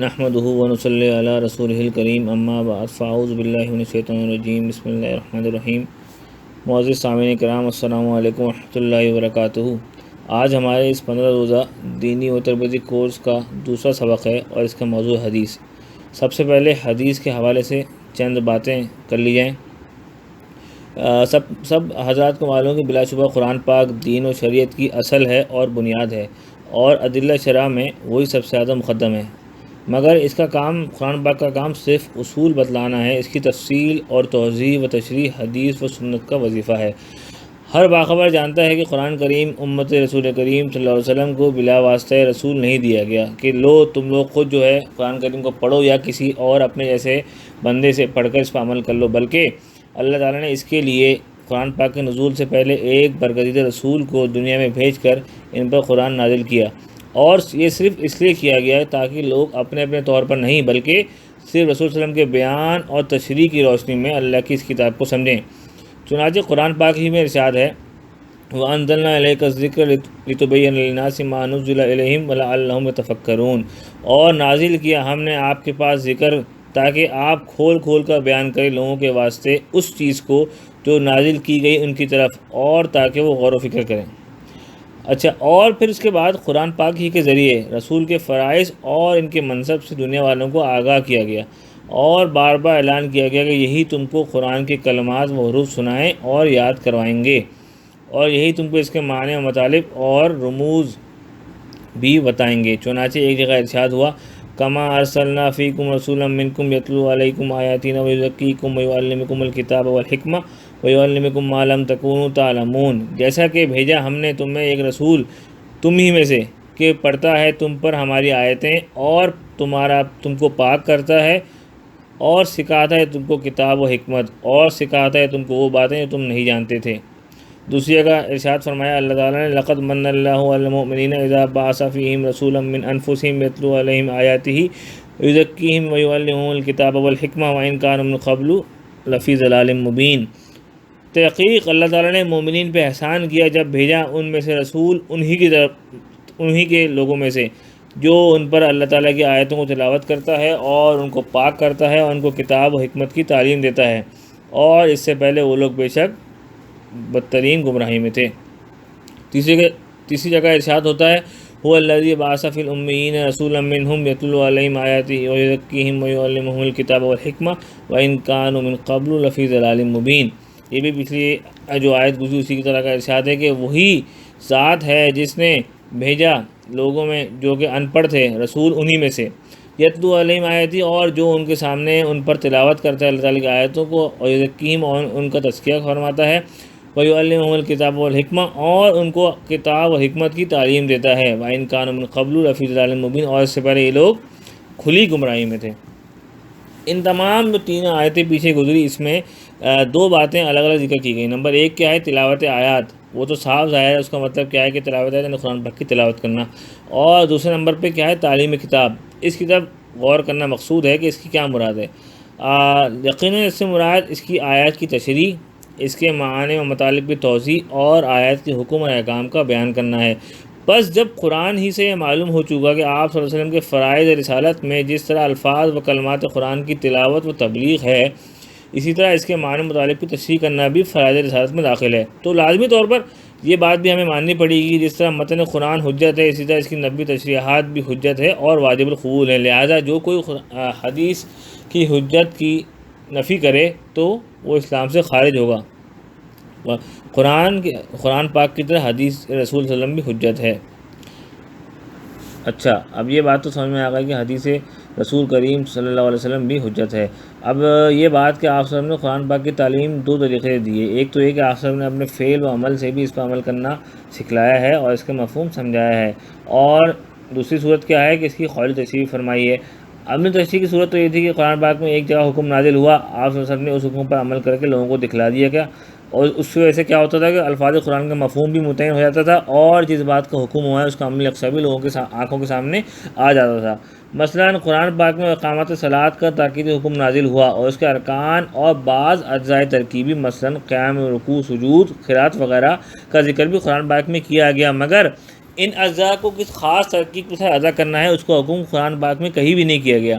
نحمدہ ونصلی علی رسولہ الکریم اما بعد فاعوذ باللہ من الشیطان الرجیم بسم اللہ الرحمن الرحیم۔ معزز سامعین کرام، السلام علیکم ورحمۃ اللہ وبرکاتہ۔ آج ہمارے اس 15 روزہ دینی و تربیتی کورس کا دوسرا سبق ہے اور اس کا موضوع حدیث۔ سب سے پہلے حدیث کے حوالے سے چند باتیں کر لی جائیں۔ سب حضرات کو معلوم ہے کہ بلا شبہ قرآن پاک دین و شریعت کی اصل ہے اور بنیاد ہے، اور ادلہ شرع میں وہی سب سے زیادہ مقدم ہے، مگر اس کا کام، قرآن پاک کا کام صرف اصول بتلانا ہے۔ اس کی تفصیل اور توضیح و تشریح حدیث و سنت کا وظیفہ ہے۔ ہر باخبر جانتا ہے کہ قرآن کریم امت رسول کریم صلی اللہ علیہ وسلم کو بلا واسطہ رسول نہیں دیا گیا کہ تم لوگ خود قرآن کریم کو پڑھو یا کسی اور اپنے جیسے بندے سے پڑھ کر اس پر عمل کر لو، بلکہ اللہ تعالیٰ نے اس کے لیے قرآن پاک کے نزول سے پہلے ایک برگزیدہ رسول کو دنیا میں بھیج کر ان پر قرآن نازل کیا، اور یہ صرف اس لیے کیا گیا ہے تاکہ لوگ اپنے اپنے طور پر نہیں بلکہ صرف رسول صلی اللہ علیہ وسلم کے بیان اور تشریح کی روشنی میں اللہ کی اس کتاب کو سمجھیں۔ چنانچہ قرآن پاک ہی میں ارشاد ہے، وَأَنزَلْنَا إِلَيْكَ الذِّكْرَ لِتُبَيِّنَ لِلنَّاسِ مَا نُزِّلَ إِلَيْهِمْ وَلَعَلَّهُمْ يَتَفَكَّرُونَ، اور نازل کیا ہم نے آپ کے پاس ذکر تاکہ آپ کھول کھول کر بیان کریں لوگوں کے واسطے اس چیز کو جو نازل کی گئی ان کی طرف، اور تاکہ وہ غور و فکر کریں۔ اچھا، اور پھر اس کے بعد قرآن پاک ہی کے ذریعے رسول کے فرائض اور ان کے منصب سے دنیا والوں کو آگاہ کیا گیا، اور بار بار اعلان کیا گیا کہ یہی تم کو قرآن کے کلمات و حروف سنائیں اور یاد کروائیں گے، اور یہی تم کو اس کے معنی و مطالب اور رموز بھی بتائیں گے۔ چنانچہ ایک جگہ ارشاد ہوا، کما ارسلنا فیکم رسولا منکم یتلو علیکم آیاتنا ویزکیکم ویعلمکم الکتاب والحکمہ ویعلمکم ما لم تکونوا تعلمون، جیسا کہ بھیجا ہم نے تم میں ایک رسول تم ہی میں سے کہ پڑھتا ہے تم پر ہماری آیتیں اور تم کو پاک کرتا ہے اور سکھاتا ہے تم کو کتاب و حکمت، اور سکھاتا ہے تم کو وہ باتیں جو تم نہیں جانتے تھے۔ دوسری جگہ ارشاد فرمایا اللہ تعالیٰ نے، لقد من اللہ علی المؤمنین اذا بعث فیہم رسولا من انفسہم یتلو علیہم آیاتہ ویزکیہم ویعلمہم الکتاب والحکمہ وان کانوا من قبل لفی ضلال مبین۔ تحقیق اللہ تعالیٰ نے مومنین پہ احسان کیا جب بھیجا ان میں سے رسول انہی کے لوگوں میں سے جو ان پر اللہ تعالیٰ کی آیتوں کو تلاوت کرتا ہے اور ان کو پاک کرتا ہے اور ان کو کتاب و حکمت کی تعلیم دیتا ہے، اور اس سے پہلے وہ لوگ بے شک بدترین گمراہی میں تھے۔ تیسری جگہ ارشاد ہوتا ہے، هو الذی بعث فی الامیین رسولا منہم یتلو علیہم آیاتہ ویزکیہم ویعلمہم الکتاب والحکمہ وان کانوا من قبل لفی ضلال مبین۔ یہ بھی پچھلی جو آیت گزری اسی کی طرح کا ارشاد ہے کہ وہی ذات ہے جس نے بھیجا لوگوں میں جو کہ ان پڑھ تھے رسول انہی میں سے، یتلو علیہم آیاتی، اور جو ان کے سامنے ان پر تلاوت کرتا ہے اللہ تعالیٰ کی آیتوں کو، اور یزکیہم، اور ان کا تزکیہ فرماتا ہے، ویعلمہم الکتاب والحکمہ، اور ان کو کتاب و حکمت کی تعلیم دیتا ہے، وان کانوا من قبل لفی ضلال مبین، اور اس سے پہلے یہ لوگ کھلی گمراہی میں تھے۔ ان تمام جو تین آیتیں پیچھے گزری، اس میں دو باتیں الگ الگ ذکر کی گئی۔ نمبر ایک کیا ہے؟ تلاوت آیات، وہ تو صاف ظاہر ہے، اس کا مطلب کیا ہے کہ تلاوت آیات یعنی قرآن پاک کی تلاوت کرنا۔ اور دوسرے نمبر پہ کیا ہے؟ تعلیم کتاب۔ اس کی طرف غور کرنا مقصود ہے کہ اس کی کیا مراد ہے۔ یقیناً اس سے مراد اس کی آیات کی تشریح، اس کے معنی و مطالب کی توضیح اور آیات کے حکم اور احکام کا بیان کرنا ہے۔ بس جب قرآن ہی سے یہ معلوم ہو چکا کہ آپ صلی اللہ علیہ وسلم کے فرائض رسالت میں جس طرح الفاظ و کلمات قرآن کی تلاوت و تبلیغ ہے، اسی طرح اس کے معنی مطالب کی تشریح کرنا بھی فرائض رسالت میں داخل ہے، تو لازمی طور پر یہ بات بھی ہمیں ماننی پڑے گی جس طرح متن قرآن حجت ہے، اسی طرح اس کی نبی تشریحات بھی حجت ہے اور واجب القبول ہے۔ لہٰذا جو کوئی حدیث کی حجت کی نفی کرے تو وہ اسلام سے خارج ہوگا۔ قرآن پاک کی طرح حدیث رسول صلی اللہ علیہ وسلم بھی حجت ہے۔ اچھا، اب یہ بات تو سمجھ میں آ گئی کہ حدیث رسول کریم صلی اللہ علیہ وسلم بھی حجت ہے۔ اب یہ بات کہ آپ صلی اللہ علیہ وسلم نے قرآن پاک کی تعلیم دو طریقے سے دی ہے۔ ایک تو یہ کہ آپ صلی اللہ علیہ وسلم نے اپنے فعل و عمل سے بھی اس پر عمل کرنا سکھلایا ہے اور اس کا مفہوم سمجھایا ہے، اور دوسری صورت کیا ہے کہ اس کی قولی تشریح فرمائی ہے۔ اپنی تشریح کی صورت تو یہ تھی کہ قرآن پاک میں ایک جگہ حکم نازل ہوا، آپ صلی اللہ علیہ وسلم نے اس حکم پر عمل کر کے لوگوں کو دکھلا دیا گیا، اور اس کی وجہ سے کیا ہوتا تھا کہ الفاظ قرآن کا مفہوم بھی متعین ہو جاتا تھا، اور جس بات کا حکم ہوا ہے اس کا عملی اقصا بھی لوگوں کے آنکھوں کے سامنے آ جاتا تھا۔ مثلاً قرآن پاک میں اقامت صلاۃ کا تاکیدی حکم نازل ہوا، اور اس کے ارکان اور بعض اجزائے ترکیبی مثلاً قیام، رکوع، سجود، قرات وغیرہ کا ذکر بھی قرآن پاک میں کیا گیا، مگر ان اجزاء کو کس خاص ترکیب کے ساتھ ادا کرنا ہے اس کو حکم قرآن پاک میں کہیں بھی نہیں کیا گیا،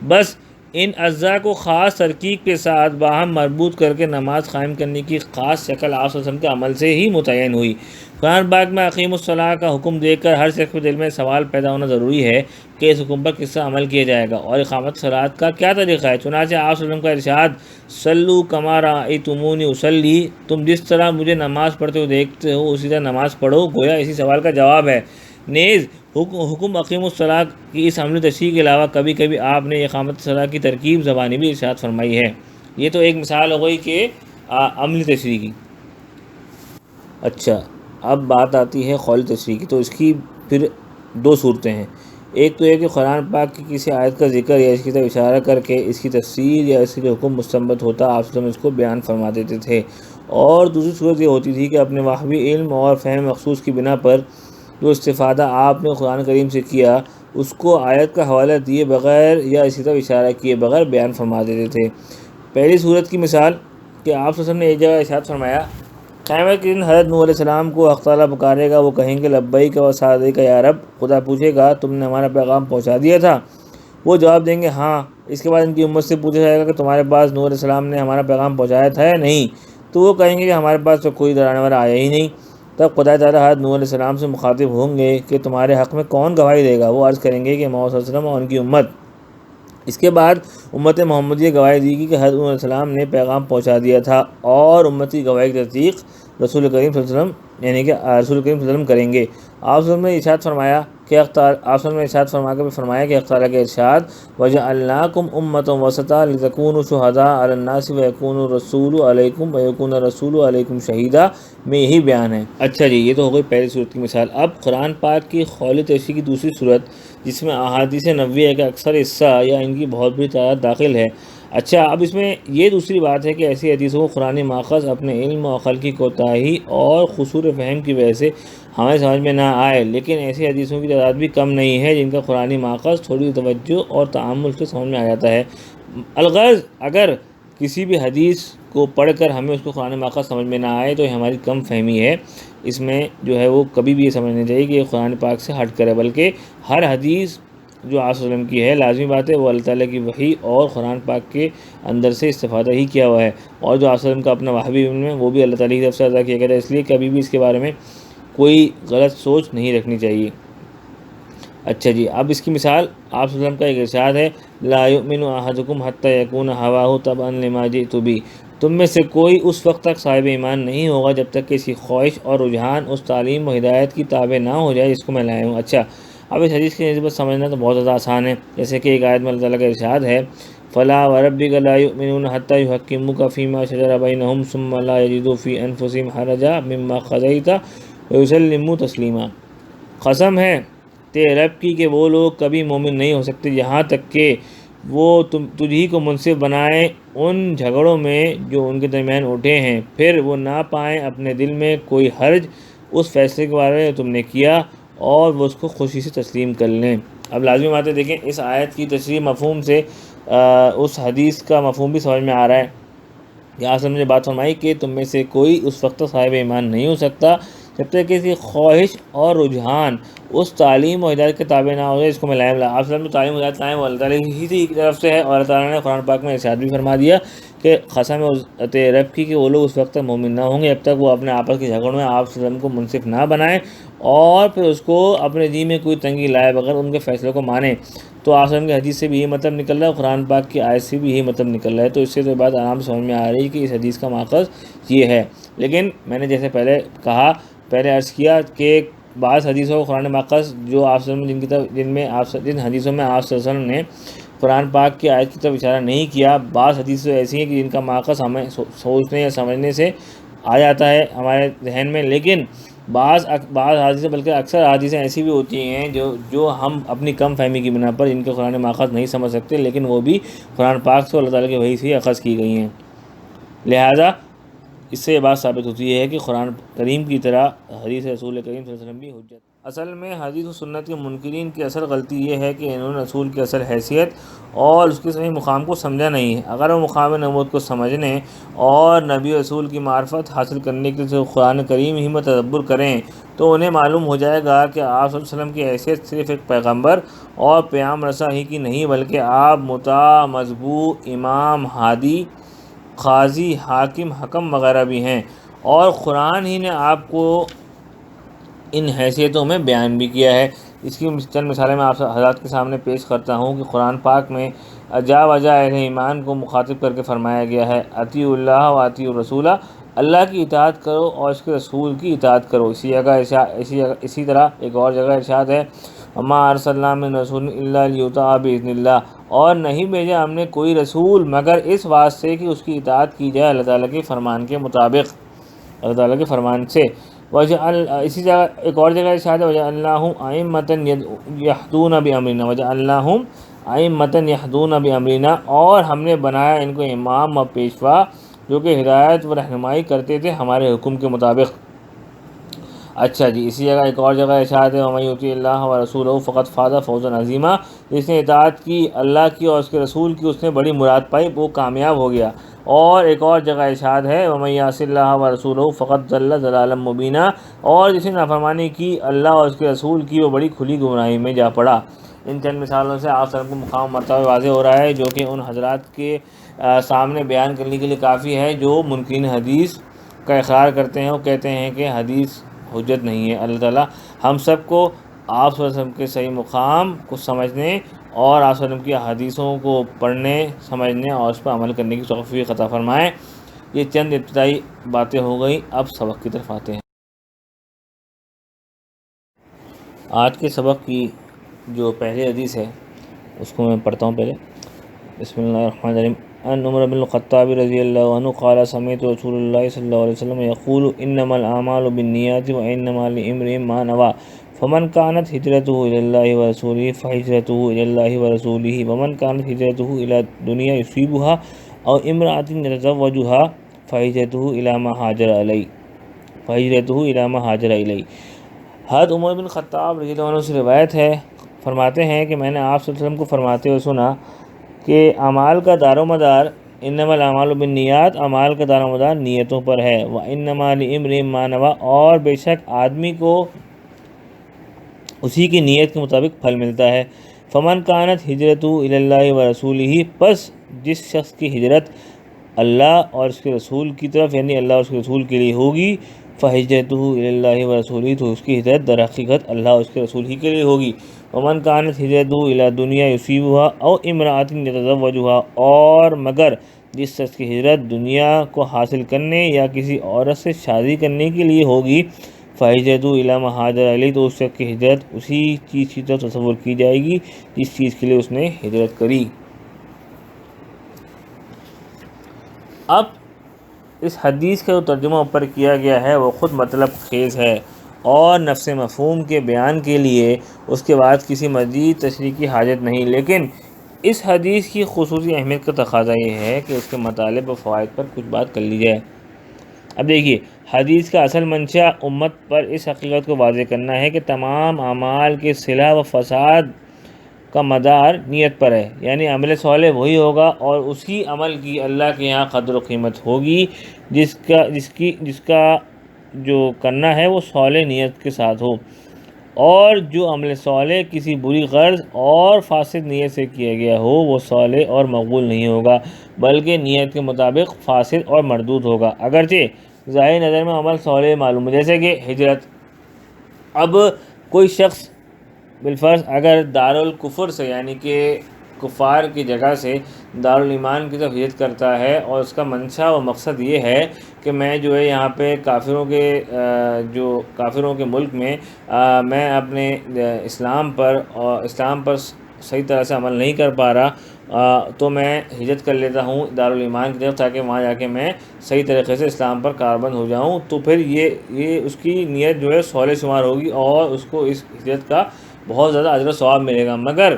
بس ان اجزاء کو خاص ترکیب کے ساتھ باہم مربوط کر کے نماز قائم کرنے کی خاص شکل آپ صلی اللہ علیہ وسلم کے عمل سے ہی متعین ہوئی۔ قرآن پاک میں اقیم الصلاۃ کا حکم دیکھ کر ہر شخص کے دل میں سوال پیدا ہونا ضروری ہے کہ اس حکم پر کس طرح عمل کیا جائے گا اور اقامت صلاۃ کا کیا طریقہ ہے۔ چنانچہ آپ صلی اللہ علیہ وسلم کا ارشاد صلو کما رأیتمونی اصلی، تم جس طرح مجھے نماز پڑھتے ہوئے دیکھتے ہو اسی طرح نماز پڑھو، گویا اسی سوال کا جواب ہے۔ نیز حکم اقیم الصلاۃ کی اس عملی تشریح کے علاوہ کبھی کبھی آپ نے اقامت صلاۃ کی ترکیب زبانی بھی ارشاد فرمائی ہے۔ یہ تو ایک مثال ہو گئی کہ عملی تشریح کی۔ اچھا، اب بات آتی ہے قولی تشریح کی، تو اس کی پھر دو صورتیں ہیں۔ ایک تو یہ کہ قرآن پاک کی کسی آیت کا ذکر یا اس کی طرف اشارہ کر کے اس کی تفسیر یا اس کے حکم مستنبط ہوتا آپ صلی اللہ علیہ وسلم اس کو بیان فرما دیتے تھے، اور دوسری صورت یہ ہوتی تھی کہ اپنے وحوی علم اور فہم مخصوص کی بنا پر جو استفادہ آپ نے قرآن کریم سے کیا اس کو آیت کا حوالہ دیے بغیر یا اسی طرف اشارہ کیے بغیر بیان فرما دیتے تھے۔ پہلی صورت کی مثال کہ آپ صلی اللہ علیہ وسلم نے ایک جگہ ارشاد فرمایا، قیامت کے دن حضرت نوح علیہ السلام کو حق تعالیٰ پکارے گا، وہ کہیں گے لبیک و سعدیک یا رب، خدا پوچھے گا تم نے ہمارا پیغام پہنچا دیا تھا؟ وہ جواب دیں گے ہاں۔ اس کے بعد ان کی امت سے پوچھا جائے گا کہ تمہارے پاس نوح علیہ السلام نے ہمارا پیغام پہنچایا تھا یا نہیں؟ تو وہ کہیں گے کہ ہمارے پاس تو کوئی ڈرانے والا آیا ہی نہیں۔ تب خدا تعالیٰ حضرت نوح علیہ السلام سے مخاطب ہوں گے کہ تمہارے حق میں کون گواہی دے گا؟ وہ عرض کریں گے کہ محمد صلی اللہ علیہ وسلم اور ان کی امت۔ اس کے بعد امت محمدیہ گواہی دی گی کہ حضرت نوح علیہ السلام نے پیغام پہنچا دیا تھا، اور امتی گواہی کی تصدیق رسول کریم صلی اللہ علیہ وسلم یعنی کہ رسول کریم صلی اللہ علیہ وسلم کریں گے۔ آپ صلی اللہ علیہ وسلم نے ارشاد فرمایا کہ فرمایا کہ اختارہ کے ارشاد وَجَعَلْنَاكُمْ أُمَّةً وَسَطًا لِتَكُونُوا شُهَدَاءَ عَلَى النَّاسِ وَيَكُونَ الرَّسُولُ عَلَيْكُمْ وَيَكُونَ الرَّسُولُ عَلَيْكُمْ شَهِيدًا میں یہی بیان ہے۔ اچھا جی، یہ تو ہو گئی پہلی صورت کی مثال۔ اب قرآن پاک کی قولی تشریح کی دوسری صورت جس میں احادیث نبویہ کا اکثر حصہ یا ان کی بہت بڑی تعداد داخل ہے۔ اچھا، اب اس میں یہ دوسری بات ہے کہ ایسی حدیثوں کو قرآن ماخذ اپنے علم و عقل کی کوتاہی اور قصور فہم کی وجہ سے ہمیں سمجھ میں نہ آئے، لیکن ایسی حدیثوں کی تعداد بھی کم نہیں ہے جن کا قرآن ماخذ تھوڑی توجہ اور تعامل سے سمجھ میں آ جاتا ہے۔ الغرض اگر کسی بھی حدیث کو پڑھ کر ہمیں اس کو قرآن ماخذ سمجھ میں نہ آئے تو یہ ہماری کم فہمی ہے۔ اس میں جو ہے وہ کبھی بھی یہ سمجھنا چاہیے کہ یہ قرآن پاک سے ہٹ کر ہے، بلکہ ہر حدیث جو آپ صلی اللہ علیہ وسلم کی ہے لازمی بات ہے وہ اللہ تعالیٰ کی وحی اور قرآن پاک کے اندر سے استفادہ ہی کیا ہوا ہے، اور جو آپ صلی اللہ علیہ وسلم کا اپنا وحی علم ہے وہ بھی اللہ تعالیٰ کی طرف سے ادا کیا گیا ہے، اس لیے کبھی بھی اس کے بارے میں کوئی غلط سوچ نہیں رکھنی چاہیے۔ اچھا جی، اب اس کی مثال آپ صلی اللہ علیہ وسلم کا ایک ارشاد ہے لا یؤمن احدکم حتی یکون ہواہ تبعا لما جئت بہ، تم میں سے کوئی اس وقت تک صاحب ایمان نہیں ہوگا جب تک کہ اس کی خواہش اور رجحان اس تعلیم و ہدایت کی تابع نہ ہو جائے جس کو میں لایا ہوں۔ اچھا، اب اس حدیث کی نسبت سمجھنا تو بہت زیادہ آسان ہے، جیسے کہ ایک آیت میں اللہ تعالیٰ کا ارشاد ہے فلا وربک لا یؤمنون حتی یحکموک فیما شجر بینہم ثم لا یجدوا فی انفسہم حرجا مما قضیت ویسلموا تسلیما، قسم ہے تیرے رب کی کہ وہ لوگ کبھی مومن نہیں ہو سکتے یہاں تک کہ وہ تجھی کو منصف بنائیں ان جھگڑوں میں جو ان کے درمیان اٹھے ہیں، پھر وہ نہ پائیں اپنے دل میں کوئی حرج اس فیصلے کے بارے میں تم نے کیا، اور وہ اس کو خوشی سے تسلیم کر لیں۔ اب لازمی بات ہے، دیکھیں اس آیت کی تشریح مفہوم سے اس حدیث کا مفہوم بھی سمجھ میں آ رہا ہے۔ یہاں سے مجھے بات فرمائی کہ تم میں سے کوئی اس وقت صاحب ایمان نہیں ہو سکتا جب تک کہ اس کی خواہش اور رجحان اس تعلیم و ہدایت کے تابع نہ ہو جائے اس کو میں لائم لا۔ آپ صلی تعلیم و ہدایت لائیں وہ اللہ تعالیٰ ہی کی طرف سے ہے، اور اللہ تعالیٰ نے قرآن پاک میں ارشاد بھی فرما دیا کہ قسم ہے رب کی کہ وہ لوگ اس وقت تک مومن نہ ہوں گے جب تک وہ اپنے آپس کے جھگڑوں میں آپ صلی اللہ علیہ وسلم کو منصف نہ بنائیں اور پھر اس کو اپنے دین میں کوئی تنگی لائے بغیر ان کے فیصلے کو مانیں۔ تو آپ صلی اللہ علیہ وسلم کی حدیث سے بھی یہی مطلب نکل رہا ہے، قرآن پاک کی آیت سے بھی یہی مطلب نکل رہا ہے، تو اس سے تو بات آرام سے سمجھ میں آ رہی ہے کہ اس حدیث کا ماخذ یہ ہے۔ لیکن میں نے جیسے پہلے عرض کیا کہ بعض حدیثوں کو قرآن ماخذ جو آپ صلی اللہ علیہ وسلم جن حدیثوں میں آپ صلی اللہ علیہ وسلم نے قرآن پاک کی آیت کی طرف اشارہ نہیں کیا، بعض حدیثیں ایسی ہیں کہ جن کا ماخذ ہمیں سوچنے یا سمجھنے سے آ جاتا ہے ہمارے ذہن میں، لیکن بعض حدیثیں بلکہ اکثر حدیثیں ایسی بھی ہوتی ہیں جو ہم اپنی کم فہمی کی بنا پر ان کے قرآن ماخذ نہیں سمجھ سکتے، لیکن وہ بھی قرآن پاک سے اللہ تعالیٰ کی وحی سے اخذ کی گئی ہیں۔ لہذا اس سے یہ بات ثابت ہوتی ہے کہ قرآن کریم کی طرح حدیث رسول کریم صلی اللہ علیہ وسلم بھی حجت اصل میں حدیث و سنت کے منکرین کی اصل غلطی یہ ہے کہ انہوں نے رسول کی اصل حیثیت اور اس کے صحیح مقام کو سمجھا نہیں ہے۔ اگر وہ مقام نبوت کو سمجھنے اور نبی رسول کی معرفت حاصل کرنے کے لیے قرآن کریم ہی میں تدبر کریں تو انہیں معلوم ہو جائے گا کہ آپ صلی اللہ علیہ وسلم کی حیثیت صرف ایک پیغمبر اور پیام رساں ہی کی نہیں، بلکہ آپ مطاع، مطبوع، امام، ہادی، قاضی، حاکم، حکم وغیرہ بھی ہیں، اور قرآن ہی نے آپ کو ان حیثیتوں میں بیان بھی کیا ہے۔ اس کی چند مثالیں میں آپ حضرات کے سامنے پیش کرتا ہوں کہ قرآن پاک میں جا وجہ اہل ایمان کو مخاطب کر کے فرمایا گیا ہے، اطیعوا اللہ و اطیعوا الرسول، اللہ کی اطاعت کرو اور اس کے رسول کی اطاعت کرو۔ اسی طرح ایک اور جگہ ارشاد ہے، وما ارسلنا من رسول الا لیطاع باذن اللہ، اور نہیں بھیجا ہم نے کوئی رسول مگر اس واسطے کہ اس کی اطاعت کی جائے اللہ تعالیٰ کے فرمان کے مطابق، اللہ تعالیٰ کے فرمان سے۔ اسی جگہ ایک اور جگہ ارشاد ہے، وجعلناہم ائمۃ یہدون بامرنا، وجعلناہم ائمۃ یہدون بامرنا، اور ہم نے بنایا ان کو امام و پیشوا جو کہ ہدایت و رہنمائی کرتے تھے ہمارے حکم کے مطابق۔ اچھا جی، اسی جگہ ایک اور جگہ ارشاد ہے، وَمَن یُطِعِ اللَّهَ وَرَسُولَهُ فَقَدْ فَازَ فَوْزًا عَظِیمًا، جس نے اطاعت کی اللہ کی اور اس کے رسول کی، اس نے بڑی مراد پائی، وہ کامیاب ہو گیا۔ اور ایک اور جگہ ارشاد ہے، وَمَن يَعْصِ اللَّهَ وَرَسُولَهُ فَقَدْ ضَلَّ ضَلَالًا مُبِينًا، اور جس نے نافرمانی کی اللہ اور اس کے رسول کی، وہ بڑی کھلی گمراہی میں جا پڑا۔ ان چند مثالوں سے آپ سب کو مقام مرتبہ واضح ہو رہا ہے، جو کہ ان حضرات کے سامنے بیان کرنے کے لیے کافی ہے جو منکرین حدیث کا اقرار کرتے ہیں، وہ کہتے ہیں کہ حدیث حجت نہیں ہے۔ اللہ تعالیٰ ہم سب کو آپ صلی اللہ علیہ وسلم کے صحیح مقام کو سمجھنے اور آپ صلی اللہ علیہ وسلم کی حدیثوں کو پڑھنے، سمجھنے اور اس پر عمل کرنے کی توفیق عطا فرمائے۔ یہ چند ابتدائی باتیں ہو گئیں، اب سبق کی طرف آتے ہیں۔ آج کے سبق کی جو پہلی حدیث ہے اس کو میں پڑھتا ہوں پہلے۔ بسم اللہ الرحمن الرحیم۔ ان عمر بن الخطاب رضی اللہ عنہ قال سمعت رسول اللہ صلی اللہ علیہ وسلم یقول انما الاعمال بالنیات وانما لامرئ ما نوى فمن كانت هجرته الى الله ورسوله فهجرته الى الله ورسوله ومن كانت هجرته الى دنیا يصيبها او امرأة يتزوجها فهجرته الى ما هاجر الیہ۔ حضرت عمر بن خطاب رضی اللہ عنہ سے روایت ہے، فرماتے ہیں کہ میں نے آپ صلی اللہ علیہ وسلم کو فرماتے ہوئے سنا کہ اعمال کا دار و مدار، انما الاعمال بالنیات، اعمال کا دار و مدار نیتوں پر ہے، وانما لامرئ ما نوى، اور بے شک آدمی کو اسی کی نیت کے مطابق پھل ملتا ہے۔ فمن کانت ہجرتہ الی اللہ ورسولہ، پس جس شخص کی ہجرت اللہ اور اس کے رسول کی طرف یعنی اللہ اور اس کے رسول کے لیے ہوگی، فہجرتہ الی اللہ ورسولہ، تو اس کی ہجرت در حقیقت اللہ اور اس کے رسول ہی کے لیے ہوگی۔ ومن کانت ہجرتہ الی دنیا یصیبها او امرأۃ یتزوجها، اور مگر جس شخص کی ہجرت دنیا کو حاصل کرنے یا کسی عورت سے شادی کرنے کے لیے ہوگی، فہجرتہ الی ما ہاجر الیہ، تو اس شخص کی ہجرت اسی چیز کی طرف تصور کی جائے گی جس چیز کے لیے اس نے ہجرت کری۔ اب اس حدیث کا جو ترجمہ اوپر کیا گیا ہے وہ خود مطلب خیز ہے اور نفس مفہوم کے بیان کے لیے اس کے بعد کسی مزید تشریح کی حاجت نہیں، لیکن اس حدیث کی خصوصی اہمیت کا تقاضا یہ ہے کہ اس کے مطالب و فوائد پر کچھ بات کر لی جائے۔ اب دیکھیے، حدیث کا اصل منشا امت پر اس حقیقت کو واضح کرنا ہے کہ تمام اعمال کے صلاح و فساد کا مدار نیت پر ہے، یعنی عمل صالح وہی ہوگا اور اسی عمل کی اللہ کے یہاں قدر و قیمت ہوگی جس کا جو کرنا ہے وہ صالح نیت کے ساتھ ہو، اور جو عمل صالح کسی بری غرض اور فاسد نیت سے کیا گیا ہو وہ صالح اور مقبول نہیں ہوگا، بلکہ نیت کے مطابق فاسد اور مردود ہوگا، اگرچہ ظاہر نظر میں عمل صالح معلوم ہے، جیسے کہ ہجرت۔ اب کوئی شخص بالفرض اگر دارالکفر سے یعنی کہ کفار کی جگہ سے دارالایمان کی طرف ہجرت کرتا ہے اور اس کا منشا و مقصد یہ ہے کہ میں جو ہے یہاں پہ کافروں کے ملک میں میں اپنے اسلام پر صحیح طرح سے عمل نہیں کر پا رہا، تو میں ہجرت کر لیتا ہوں دارالایمان کی طرف تاکہ وہاں جا کے میں صحیح طریقے سے اسلام پر کاربند ہو جاؤں، تو پھر یہ اس کی نیت جو ہے صالح شمار ہوگی اور اس کو اس ہجرت کا بہت زیادہ اجر و ثواب ملے گا۔ مگر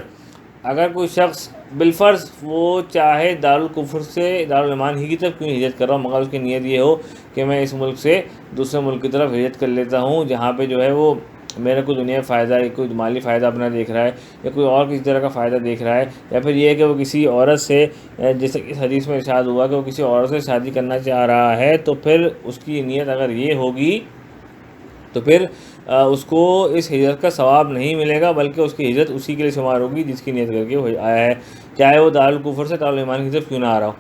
اگر کوئی شخص بالفرض وہ چاہے دارالکفر سے دارالایمان ہی کی طرف کیوں ہجرت کر رہا ہوں، مگر اس کی نیت یہ ہو کہ میں اس ملک سے دوسرے ملک کی طرف ہجرت کر لیتا ہوں جہاں پہ جو ہے وہ میرا کوئی دنیا فائدہ ہے، کوئی مالی فائدہ اپنا دیکھ رہا ہے، یا کوئی اور کسی طرح کا فائدہ دیکھ رہا ہے، یا پھر یہ ہے کہ وہ کسی عورت سے، جیسے کہ اس حدیث میں ارشاد ہوا کہ وہ کسی عورت سے شادی کرنا چاہ رہا ہے، تو پھر اس کی نیت اگر یہ ہوگی تو پھر اس کو اس ہجرت کا ثواب نہیں ملے گا، بلکہ اس کی ہجرت اسی کے لیے شمار ہوگی جس کی نیت کر کے وہ آیا ہے، چاہے وہ دارالکفر سے دارالایمان کی طرف کیوں نہ آ رہا ہو۔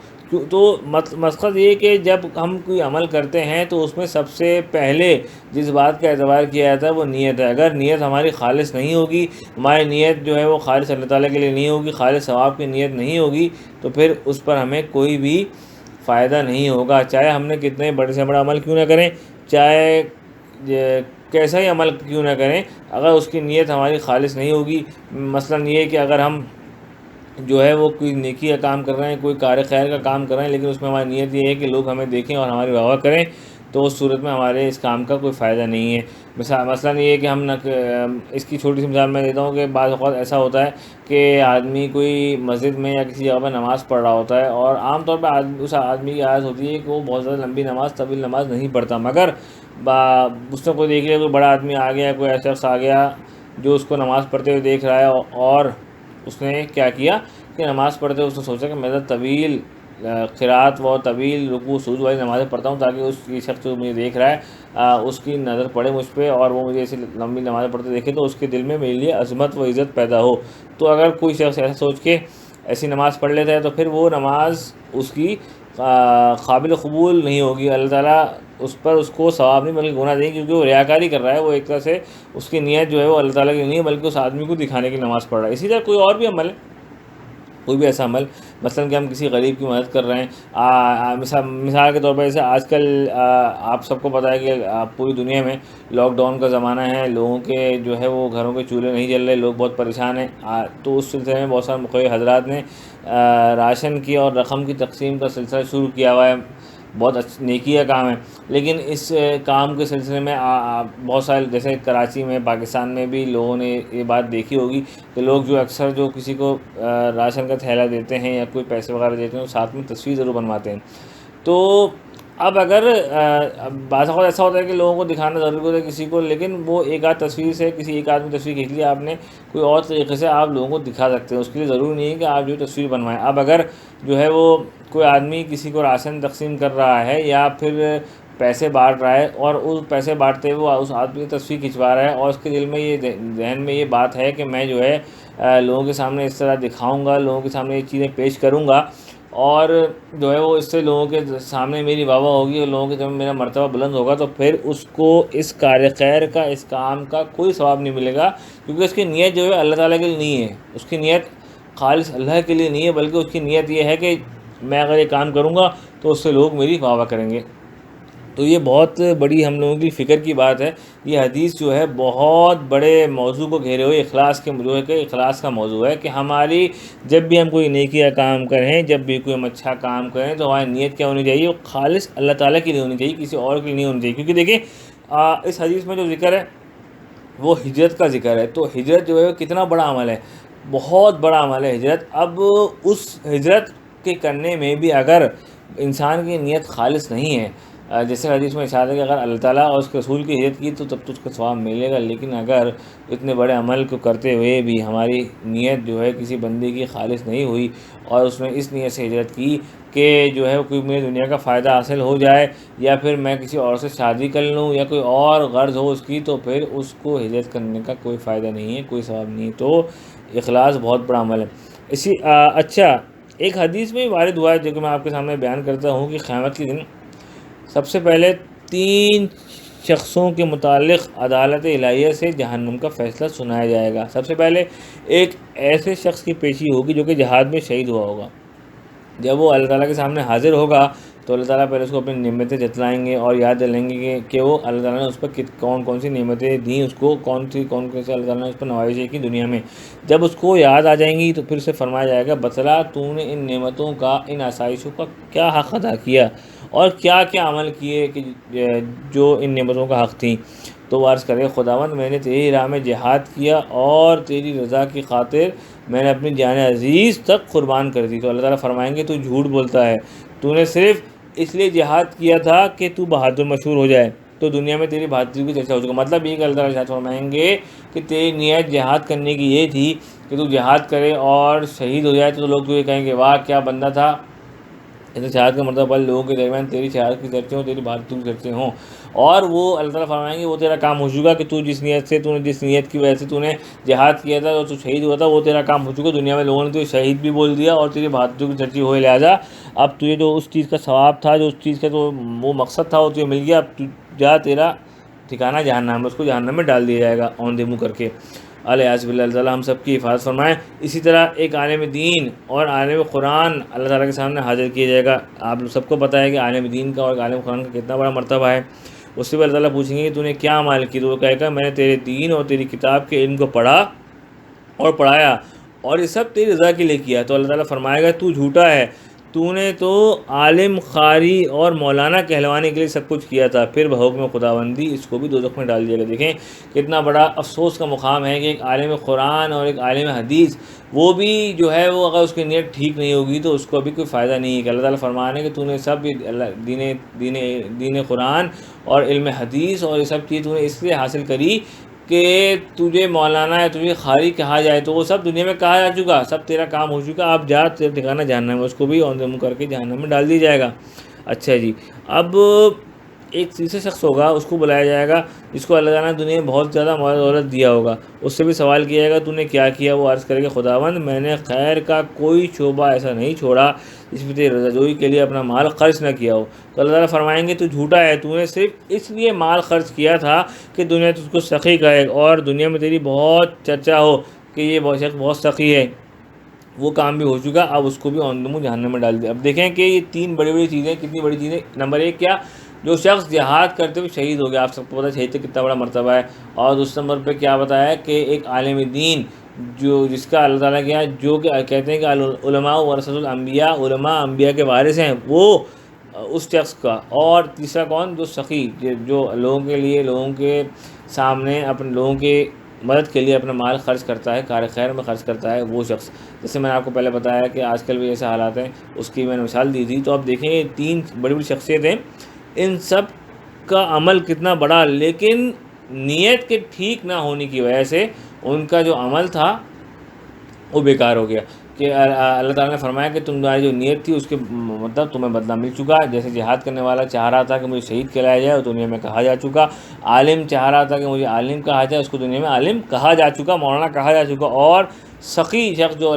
تو مقصد یہ کہ جب ہم کوئی عمل کرتے ہیں تو اس میں سب سے پہلے جس بات کا اعتبار کیا جاتا ہے وہ نیت ہے۔ اگر نیت ہماری خالص نہیں ہوگی، ہماری نیت جو ہے وہ خالص اللہ تعالیٰ کے لیے نہیں ہوگی، خالص ثواب کی نیت نہیں ہوگی، تو پھر اس پر ہمیں کوئی بھی فائدہ نہیں ہوگا، چاہے ہم نے کتنے بڑے سے بڑا عمل کیوں نہ کریں، چاہے کیسا ہی عمل کیوں نہ کریں، اگر اس کی نیت ہماری خالص نہیں ہوگی۔ مثلا یہ کہ اگر ہم جو ہے وہ کوئی نیکی کا کام کر رہے ہیں، کوئی کار خیر کا کام کر رہے ہیں، لیکن اس میں ہماری نیت یہ ہے کہ لوگ ہمیں دیکھیں اور ہماری واہ واہ کریں، تو اس صورت میں ہمارے اس کام کا کوئی فائدہ نہیں ہے۔ مثلا یہ کہ ہم اس کی چھوٹی سی مثال میں دیتا ہوں کہ بعض اوقات ایسا ہوتا ہے کہ آدمی کوئی مسجد میں یا کسی جگہ پر نماز پڑھ رہا ہوتا ہے، اور عام طور پہ اس آدمی کی عادت ہوتی ہے کہ وہ بہت زیادہ لمبی نماز، طویل نماز نہیں پڑھتا، مگر اس نے کوئی دیکھ لیا، کوئی بڑا آدمی آ گیا، کوئی ایسا شخص آ گیا جو اس کو نماز پڑھتے ہوئے دیکھ رہا ہے، اور اس نے کیا کیا کہ نماز پڑھتے ہوئے اس نے سوچا کہ میں طویل قرات و طویل رکوع سجود والی نمازیں پڑھتا ہوں، تاکہ اس یہ شخص جو مجھے دیکھ رہا ہے اس کی نظر پڑے مجھ پہ، اور وہ مجھے ایسی لمبی نمازیں پڑھتے دیکھے تو اس کے دل میں میرے لیے عظمت و عزت پیدا ہو۔ تو اگر کوئی شخص ایسا سوچ کے ایسی نماز پڑھ لیتا ہے تو پھر وہ نماز اس کی قابل قبول نہیں ہوگی، اللہ تعالیٰ اس کو ثواب نہیں بلکہ گناہ دیں گے، کیونکہ وہ ریاکاری کر رہا ہے، وہ ایک طرح سے اس کی نیت جو ہے وہ اللہ تعالیٰ کی نہیں ہے بلکہ اس آدمی کو دکھانے کی نماز پڑھ رہا ہے۔ اسی طرح کوئی اور بھی عمل ہے، کوئی بھی ایسا عمل، مثلا کہ ہم کسی غریب کی مدد کر رہے ہیں، مثال کے طور پر جیسے آج کل آپ سب کو پتہ ہے کہ پوری دنیا میں لاک ڈاؤن کا زمانہ ہے، لوگوں کے جو ہے وہ گھروں کے چولہے نہیں جل رہے، لوگ بہت پریشان ہیں، تو اس سلسلے میں بہت سارے مقیم حضرات نے راشن کی اور رقم کی تقسیم کا سلسلہ شروع کیا ہوا ہے، بہت نیکی کا کام ہے، لیکن اس کام کے سلسلے میں بہت سارے، جیسے کراچی میں، پاکستان میں بھی لوگوں نے یہ بات دیکھی ہوگی کہ لوگ جو اکثر جو کسی کو راشن کا تھیلا دیتے ہیں یا کوئی پیسے وغیرہ دیتے ہیں، ساتھ میں تصویر ضرور بنواتے ہیں۔ تو اب اگر بعض اوقات ایسا ہوتا ہے کہ لوگوں کو دکھانا ضروری ہوتا ہے کسی کو، لیکن وہ ایک آدھ تصویر سے، کسی ایک آدمی تصویر کھینچ لی آپ نے، کوئی اور طریقے سے آپ لوگوں کو دکھا سکتے ہیں، اس کے لیے ضروری نہیں ہے کہ آپ جو تصویر بنوائیں۔ اب اگر جو ہے وہ کوئی آدمی کسی کو راشن تقسیم کر رہا ہے یا پھر پیسے بانٹ رہا ہے، اور اس پیسے بانٹتے ہوئے وہ اس آدمی کی تصویر کھنچوا رہا ہے، اور اس کے دل میں یہ ذہن میں یہ بات ہے کہ میں جو ہے لوگوں کے سامنے اس طرح دکھاؤں گا، لوگوں کے سامنے یہ چیزیں پیش کروں گا، اور جو ہے وہ اس سے لوگوں کے سامنے میری واہ واہ ہوگی اور لوگوں کے سامنے میرا مرتبہ بلند ہوگا، تو پھر اس کو اس کار خیر کا، اس کام کا کوئی ثواب نہیں ملے گا، کیونکہ اس کی نیت جو ہے اللہ تعالیٰ کے لیے نہیں ہے، اس کی نیت خالص اللہ کے لیے نہیں ہے، بلکہ اس کی نیت یہ ہے کہ میں اگر یہ کام کروں گا تو اس سے لوگ میری واہ واہ کریں گے۔ تو یہ بہت بڑی ہم لوگوں کی فکر کی بات ہے، یہ حدیث جو ہے بہت بڑے موضوع کو گھیرے ہوئے اخلاص کے جو ہے کہ اخلاص کا موضوع ہے، کہ ہماری جب بھی ہم کوئی نیکی کا کام کریں، جب بھی کوئی ہم اچھا کام کریں، تو ہماری نیت کیا ہونی چاہیے؟ وہ خالص اللہ تعالیٰ کے لیے ہونی چاہیے، کسی اور کے لیے نہیں ہونی چاہیے، کیونکہ دیکھیں اس حدیث میں جو ذکر ہے وہ ہجرت کا ذکر ہے، تو ہجرت جو ہے وہ کتنا بڑا عمل ہے، بہت بڑا عمل ہے ہجرت۔ اب اس ہجرت کے کرنے میں بھی اگر انسان کی نیت خالص نہیں ہے، جیسے حدیث میں ارشاد ہے کہ اگر اللہ تعالیٰ اور اس کے رسول کی ہجرت کی تو تب تو اس کا ثواب ملے گا، لیکن اگر اتنے بڑے عمل کو کرتے ہوئے بھی ہماری نیت جو ہے کسی بندے کی خالص نہیں ہوئی، اور اس نے اس نیت سے ہجرت کی کہ جو ہے کوئی مجھے دنیا کا فائدہ حاصل ہو جائے، یا پھر میں کسی اور سے شادی کر لوں، یا کوئی اور غرض ہو اس کی، تو پھر اس کو ہجرت کرنے کا کوئی فائدہ نہیں ہے، کوئی ثواب نہیں ہے۔ تو اخلاص بہت بڑا عمل ہے۔ اچھا، ایک حدیث میں وارد ہوا ہے جو کہ میں آپ کے سامنے بیان کرتا ہوں کہ قیامت کے دن سب سے پہلے 3 شخصوں کے متعلق عدالت الہیہ سے جہنم کا فیصلہ سنایا جائے گا۔ سب سے پہلے ایک ایسے شخص کی پیشی ہوگی جو کہ جہاد میں شہید ہوا ہوگا، جب وہ اللہ تعالیٰ کے سامنے حاضر ہوگا تو اللہ تعالیٰ پہلے اس کو اپنی نعمتیں جتلائیں گے اور یاد دلائیں گے کہ وہ اللہ تعالیٰ نے اس پر کون کون سی نعمتیں دیں، اس کو کون سی اللہ تعالیٰ نے اس پر نوازشیں کی دنیا میں۔ جب اس کو یاد آ جائیں گی تو پھر سے فرمایا جائے گا، بتلا تو نے ان نعمتوں کا، ان آسائشوں کا کیا حق ادا کیا، اور کیا کیا عمل کیے کہ جو ان نعمتوں کا حق تھیں۔ تو وہ عرض کرے، خداوند میں نے تیری راہ میں جہاد کیا اور تیری رضا کی خاطر میں نے اپنی جان عزیز تک قربان کر دی۔ تو اللہ تعالیٰ فرمائیں گے، تو جھوٹ بولتا ہے، تو نے صرف اس لیے جہاد کیا تھا کہ تو بہادر مشہور ہو جائے، تو دنیا میں تیری بہادری کی چرچا ہو چکا. مطلب یہ کہ اللہ تعالیٰ فرمائیں گے کہ تیری نیت جہاد کرنے کی یہ تھی کہ تو جہاد کرے اور شہید ہو جائے تو لوگ تجھے کہیں گے واہ کیا بندہ تھا. جیسے شہادت کا مرتبہ لوگوں کے درمیان تیری شہادت کی چرچے ہوں، تیری بہادری کی چرچے ہوں. اور وہ اللہ تعالیٰ فرمائیں گے وہ تیرا کام ہو چکا کہ تو جس نیت کی وجہ سے تو نے جہاد کیا تھا اور تو شہید ہوا تھا، وہ تیرا کام ہو چکا. دنیا میں لوگوں نے تجھے شہید بھی بول دیا اور تیری بہادری کی چرچی ہوئے، لہٰذا اب تجھے جو اس چیز کا ثواب تھا، جو اس چیز کا تو وہ مقصد تھا، وہ تجھے مل گیا. اب تو جا، تیرا ٹھکانہ جہنم ہے، اس کو جہنم میں ڈال دیا جائے گا اوندے منہ کر کے. الیاذ باللہ، اللہ تعالیٰ ہم سب کی حفاظت فرمائیں. اسی طرح ایک عالم دین اور عالم قرآن اللہ تعالیٰ کے سامنے حاضر کیا جائے گا. آپ سب کو پتہ ہے کہ عالم دین کا اور عالم قرآن کا کتنا بڑا مرتبہ ہے. اس سے بھی اللہ تعالیٰ پوچھیں گے کہ تو نے کیا عمل کی، تو وہ کہے گا میں نے تیرے دین اور تیری کتاب کے علم کو پڑھا اور پڑھایا اور یہ سب تیری رضا کے لیے کیا. تو اللہ تعالیٰ فرمائے گا تو جھوٹا ہے، تو نے تو عالم، قاری اور مولانا کہلوانے کے لیے سب کچھ کیا تھا، پھر بحکم خداوندی اس کو بھی دوزخ میں ڈال دیا گیا. دیکھیں کتنا بڑا افسوس کا مقام ہے کہ ایک عالم قرآن اور ایک عالم حدیث، وہ بھی جو ہے وہ اگر اس کی نیت ٹھیک نہیں ہوگی تو اس کو بھی کوئی فائدہ نہیں ہے. کہ اللہ تعالیٰ فرمانے کہ تو نے سب دین قرآن اور علم حدیث اور یہ سب چیز تو نے اس لیے حاصل کری کہ تجھے مولانا یا تجھے قاری کہا جائے، تو وہ سب دنیا میں کہا جا چکا، سب تیرا کام ہو چکا. اب جا، تیرا ٹھکانہ جہنم ہے، اس کو بھی اوندے منہ کر کے جہنم میں ڈال دیا جائے گا. اچھا جی، اب ایک تیسرا شخص ہوگا، اس کو بلایا جائے گا جس کو اللہ تعالیٰ نے دنیا میں بہت زیادہ مال دولت دیا ہوگا. اس سے بھی سوال کیا جائے گا تو نے کیا کیا. وہ عرض کرے گا خداوند میں نے خیر کا کوئی شعبہ ایسا نہیں چھوڑا جس میں تیری رضا جوئی کے لیے اپنا مال خرچ نہ کیا ہو. تو اللہ تعالیٰ فرمائیں گے تو جھوٹا ہے، تو نے صرف اس لیے مال خرچ کیا تھا کہ دنیا تجھ کو سخی کہے اور دنیا میں تیری بہت چرچا ہو کہ یہ شخص بہت سخی ہے. وہ کام بھی ہو چکا، اب اس کو بھی اوندے منہ جہنم میں ڈال دیا. اب دیکھیں کہ یہ تین بڑی بڑی چیزیں، کتنی بڑی چیزیں. نمبر ایک کیا، جو شخص جہاد کرتے ہوئے شہید ہو گیا، آپ سب کو پتہ ہے شہید کا کتنا بڑا مرتبہ ہے. اور دوسرے نمبر پہ کیا بتایا کہ ایک عالم دین جس کا اللہ تعالیٰ کیا جو کہ کہتے ہیں کہ علماء ورثۃ الانبیاء، علماء انبیاء کے وارث ہیں، وہ اس شخص کا. اور تیسرا کون، جو سخی، جو لوگوں کے سامنے اپنے لوگوں کے مدد کے لیے اپنا مال خرچ کرتا ہے، کار خیر میں خرچ کرتا ہے، وہ شخص. جیسے میں نے آپ کو پہلے بتایا کہ آج کل بھی ایسے حالات ہیں، اس کی میں نے مثال دی تھی. تو اب دیکھیں یہ تین بڑی بڑی شخصیتیں، ان سب کا عمل کتنا بڑا، لیکن نیت کے ٹھیک نہ ہونے کی وجہ سے ان کا جو عمل تھا وہ بیکار ہو گیا. کہ اللہ تعالیٰ نے فرمایا کہ تمہاری جو نیت تھی اس کے مطلب تمہیں بدلہ مل چکا. جیسے جہاد کرنے والا چاہ رہا تھا کہ مجھے شہید کہلایا جائے، وہ دنیا میں کہا جا چکا. عالم چاہ رہا تھا کہ مجھے عالم کہا جائے، اس کو دنیا میں عالم کہا جا چکا، مولانا کہا جا چکا. اور سخی شخص جو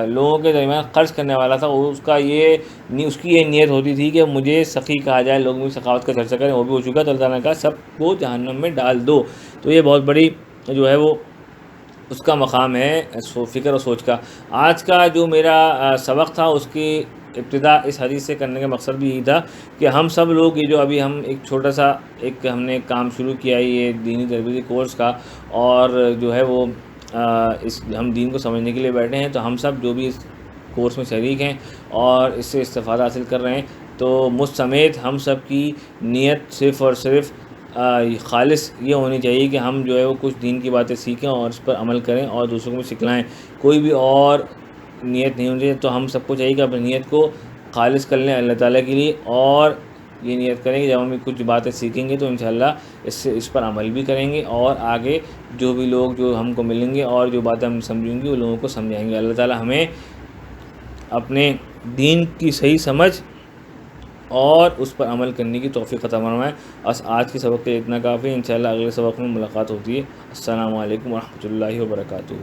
لوگوں کے درمیان خرچ کرنے والا تھا، اس کی یہ نیت ہوتی تھی کہ مجھے سخی کہا جائے، لوگ مجھے سخاوت کا چرچا کریں، وہ بھی ہو چکا. تو اللہ تعالیٰ نے کہا سب کو جہنم میں ڈال دو. تو یہ بہت بڑی جو ہے وہ اس کا مقام ہے فکر اور سوچ کا. آج کا جو میرا سبق تھا اس کی ابتدا اس حدیث سے کرنے کا مقصد بھی یہی تھا کہ ہم سب لوگ یہ جو ابھی ہم ایک چھوٹا سا ہم نے کام شروع کیا ہے یہ دینی تربیتی کورس کا، اور جو ہے وہ ہم دین کو سمجھنے کے لیے بیٹھے ہیں. تو ہم سب جو بھی اس کورس میں شریک ہیں اور اس سے استفادہ حاصل کر رہے ہیں، تو مجھ سمیت ہم سب کی نیت صرف اور صرف خالص یہ ہونی چاہیے کہ ہم جو ہے وہ کچھ دین کی باتیں سیکھیں اور اس پر عمل کریں اور دوسروں کو بھی سکھلائیں. کوئی بھی اور نیت نہیں ہونی چاہیے. تو ہم سب کو چاہیے کہ اپنی نیت کو خالص کر لیں اللہ تعالیٰ کے لیے، اور یہ نیت کریں کہ جب ہم کچھ باتیں سیکھیں گے تو انشاءاللہ اس پر عمل بھی کریں گے، اور آگے جو بھی لوگ جو ہم کو ملیں گے اور جو باتیں ہم سمجھیں گے وہ لوگوں کو سمجھائیں گے. اللہ تعالیٰ ہمیں اپنے دین کی صحیح سمجھ اور اس پر عمل کرنے کی توفیق عطا فرمائے. بس آج کے سبق کے لیے اتنا کافی ہے. انشاءاللہ اگلے سبق میں ملاقات ہوتی ہے. السلام علیکم ورحمۃ اللہ وبرکاتہ.